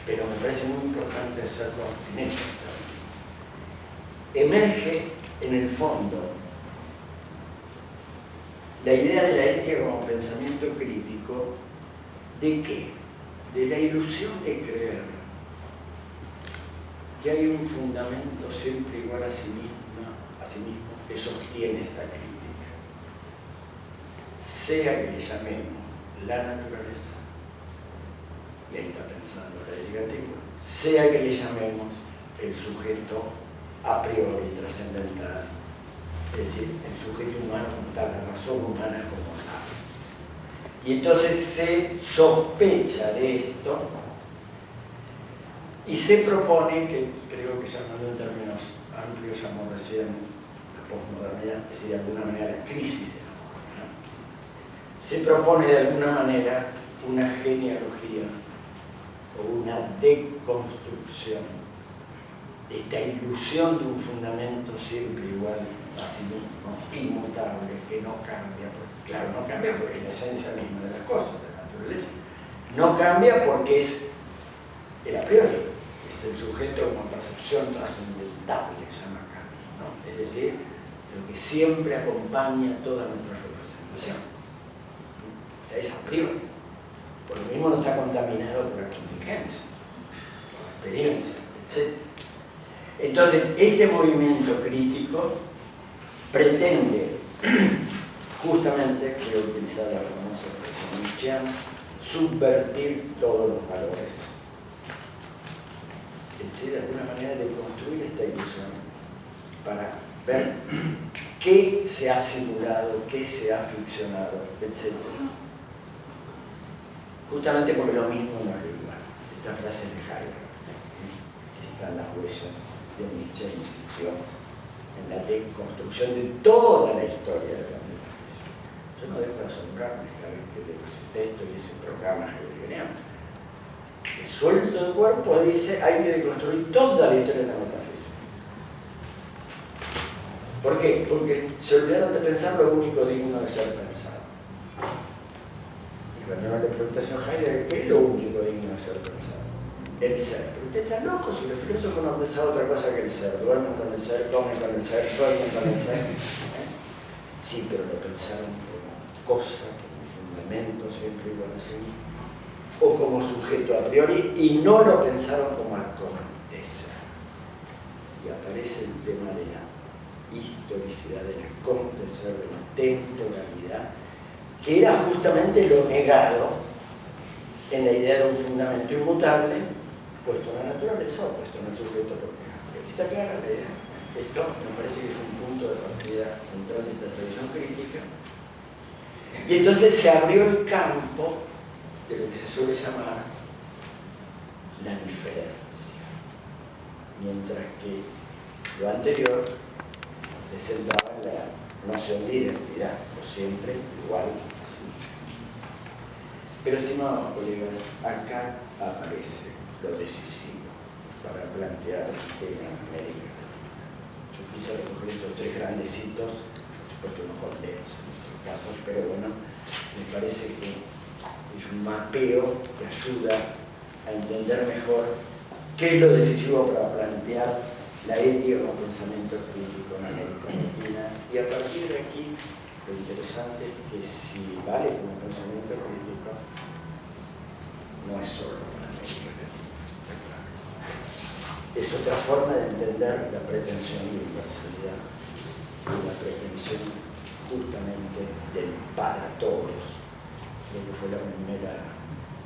pero me parece muy importante hacerlo en esto. Emerge en el fondo la idea de la ética como pensamiento crítico. ¿De qué? De la ilusión de creer que hay un fundamento siempre igual a sí mismo que sostiene esta crítica. Sea que le llamemos la naturaleza, y ahí está pensando la ética antigua, sea que le llamemos el sujeto a priori trascendental, es decir, el sujeto humano como tal, la razón humana como tal. Y entonces se sospecha de esto y se propone, que creo que llamando en términos amplios llamó recién la posmodernidad, es decir, de alguna manera la crisis de la modernidad, se propone de alguna manera una genealogía o una deconstrucción de esta ilusión de un fundamento siempre igual a sí mismo, inmutable, que no cambia, porque, claro, no cambia porque es la esencia misma de las cosas, de la naturaleza. No cambia porque es el a priori, es el sujeto como percepción trascendental, le llama Kant, ¿no? Es decir, lo que siempre acompaña toda nuestra representación. O sea, es a priori. Por lo mismo no está contaminado por la contingencia, por la experiencia, etc. Entonces, este movimiento crítico pretende, justamente, quiero utilizar la famosa expresión nietzscheana, subvertir todos los valores. Es decir, de alguna manera de construir esta ilusión para ver qué se ha simulado, qué se ha ficcionado, etc. Justamente porque lo mismo no es igual. Estas frases de Heidegger, están las huellas de Nietzsche, insistió en la deconstrucción de toda la historia de la metafísica. Yo no dejo de asombrarme cada vez que leo ese texto y ese programa heideggeriano. Que suelto el cuerpo dice hay que deconstruir toda la historia de la metafísica. ¿Por qué? Porque se olvidaron de pensar lo único digno de ser pensado. Y cuando uno le pregunta a Heidegger, ¿qué es lo único digno de ser pensado? El ser. Pero usted está loco si los filósofos no han pensado otra cosa que el ser. Duermen con el ser, comen con el ser, duermen con el ser. Sí, pero lo pensaron como cosa, como fundamento siempre igual a sí mismo, o como sujeto a priori, y no lo pensaron como acontece. Y aparece el tema de la historicidad, del acontecer, de la temporalidad, que era justamente lo negado en la idea de un fundamento inmutable, puesto en la naturaleza o puesto en el sujeto propio. Aquí está clara la idea. Esto me parece que es un punto de partida central de esta tradición crítica. Y entonces se abrió el campo de lo que se suele llamar la diferencia. Mientras que lo anterior se centraba en la noción de identidad, o siempre igual a sí mismo. Pero, estimados colegas, acá aparece lo decisivo para plantear el tema América. Yo quise recoger estos tres grandes hitos porque nos condensan en estos casos, pero bueno, me parece que es un mapeo que ayuda a entender mejor qué es lo decisivo para plantear la ética como pensamiento crítico en América Latina. Y a partir de aquí, lo interesante es que si vale como pensamiento crítico, no es solo para América Latina. Es otra forma de entender la pretensión de universalidad, la pretensión justamente del para todos. Creo que fue la primera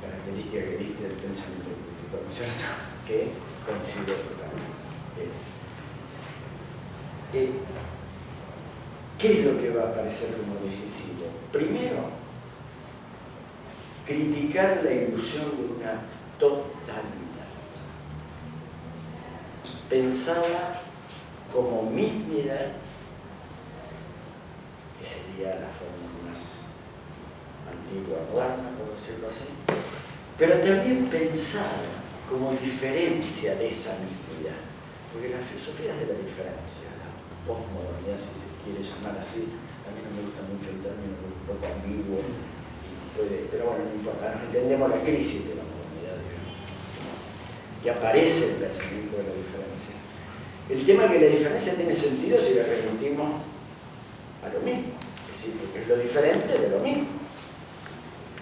característica que diste del pensamiento crítico, ¿no es cierto? Que coincide totalmente. ¿Qué es lo que va a aparecer como decisivo? Primero, criticar la ilusión de una totalidad, pensada como mismidad, que sería la forma más antigua, moderna, por decirlo así, pero también pensada como diferencia de esa mismidad, porque la filosofía es de la diferencia, la posmodernidad, si se quiere llamar así. A mí no me gusta mucho el término, es un poco ambiguo, pero bueno, no importa, entendemos la crisis de la modernidad, digamos. que aparece el pensamiento de la diferencia. El tema es que la diferencia tiene sentido si la remitimos a lo mismo, es decir, porque es lo diferente de lo mismo.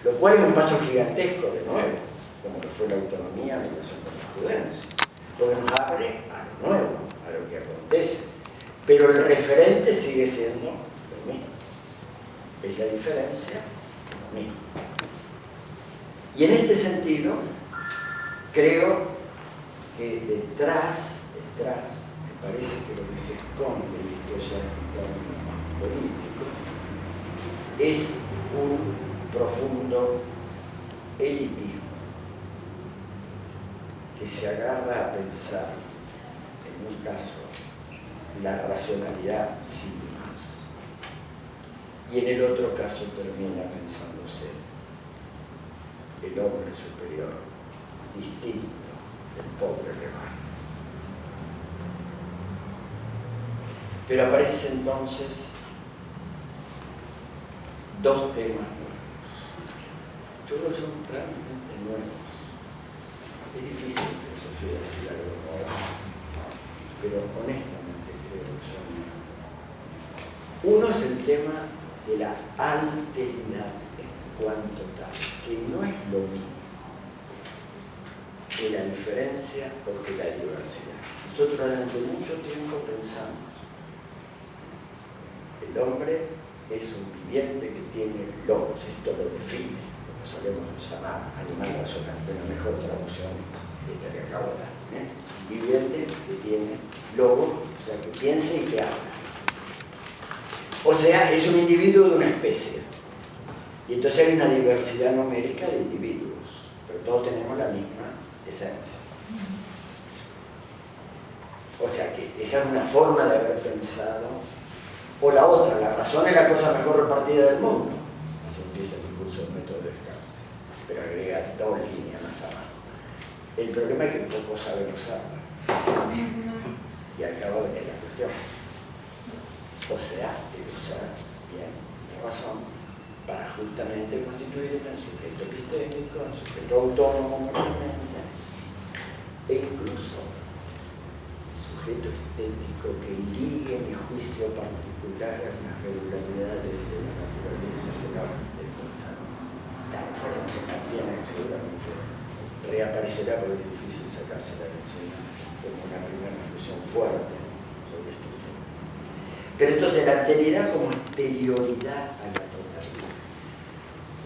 Lo cual es un paso gigantesco, de nuevo, como lo fue la autonomía en relación con la prudencia, porque nos abre a lo nuevo, a lo que acontece. Pero el referente sigue siendo lo mismo. Es la diferencia, lo mismo. Y en este sentido, creo que detrás, me parece que lo que se esconde, y esto ya es un término más político, es un profundo elitismo que se agarra a pensar, en un caso, la racionalidad sin más, y en el otro caso termina pensándose el hombre superior, distinto del pobre rebaño. Pero aparecen entonces dos temas nuevos. Yo creo que son realmente nuevos. Es difícil en filosofía decir algo nuevo, pero honestamente creo que son nuevos. Uno es el tema de la alteridad en cuanto tal, que no es lo mismo que la diferencia o que la diversidad. Nosotros durante mucho tiempo pensamos el hombre es un viviente que tiene logos, esto lo define, lo que solemos llamar animal razonante, una mejor traducción esta que acabo de dar. Un viviente que tiene logos, o sea, que piensa y que habla. O sea, es un individuo de una especie. Y entonces hay una diversidad numérica de individuos, pero todos tenemos la misma esencia. O sea que esa es una forma de haber pensado. O la otra, la razón es la cosa mejor repartida del mundo. Así empieza el discurso del método de Descartes, pero agrega dos líneas más abajo. El problema es que poco saben usarla. Y acaba de venir la cuestión. O sea, el usar bien la razón para justamente constituir un sujeto epistémico, un sujeto autónomo moralmente, e incluso sujeto estético que ligue mi juicio particular a las regularidades de la naturaleza del mundo. La referencia kantiana que seguramente reaparecerá porque es difícil sacársela de encima como una primera reflexión fuerte sobre este tema. Pero entonces la alteridad como exterioridad a la totalidad.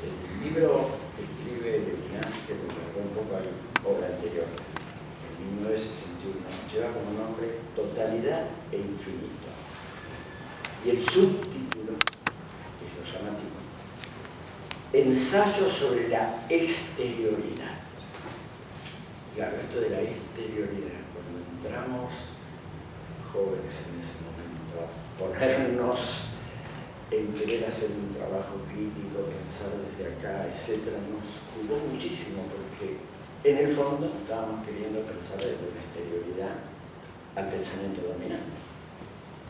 El libro que escribe Levinas, que me recordó un poco a la obra anterior, 1961, lleva como nombre Totalidad e Infinito. Y el subtítulo, que es lo llamativo, Ensayo sobre la exterioridad. Claro, esto de la exterioridad, cuando entramos jóvenes en ese momento a ponernos en querer hacer un trabajo crítico, pensar desde acá, etc., nos jugó muchísimo porque en el fondo estábamos queriendo pensar desde una exterioridad al pensamiento dominante.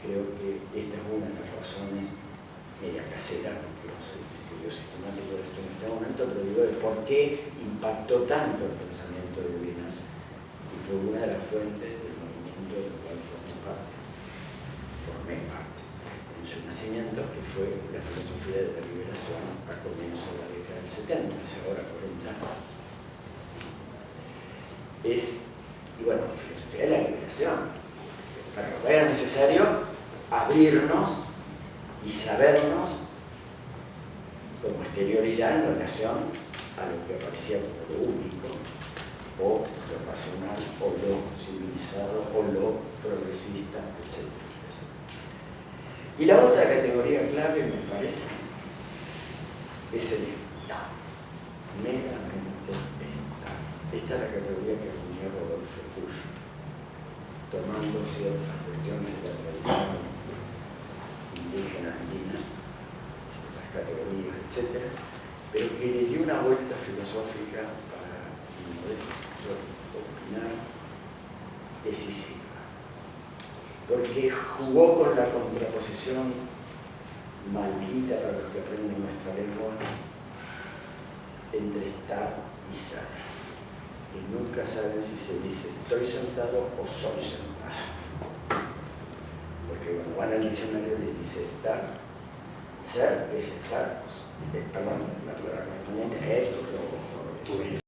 Creo que esta es una de las razones media casera, porque no soy estudio sistemático de esto en este momento, pero digo de por qué impactó tanto el pensamiento de Levinas y fue una de las fuentes del movimiento del cual formé parte en su nacimiento, que fue la filosofía de la liberación a comienzos de la década del 70, hace ahora 40 años. Y bueno, la filosofía de la liberación. Para lo que era necesario abrirnos y sabernos como exterioridad en relación a lo que aparecía como lo único, o lo racional, o lo civilizado, o lo progresista, etc. Y la otra categoría clave, me parece, es el Estado. Meramente Estado. Esta es la categoría que acuñó Rodolfo Puig, tomando ciertas cuestiones de la tradición indígena andina, ciertas categorías, etc., pero que le dio una vuelta filosófica para mi modesto opinar decisiva. Porque jugó con la contraposición maldita para los que aprenden nuestra lengua entre estar y ser. y nunca saben si se dice estoy sentado o soy sentado. Porque cuando van al diccionario les dice estar. Ser es estar, perdón, la palabra correspondiente es esto,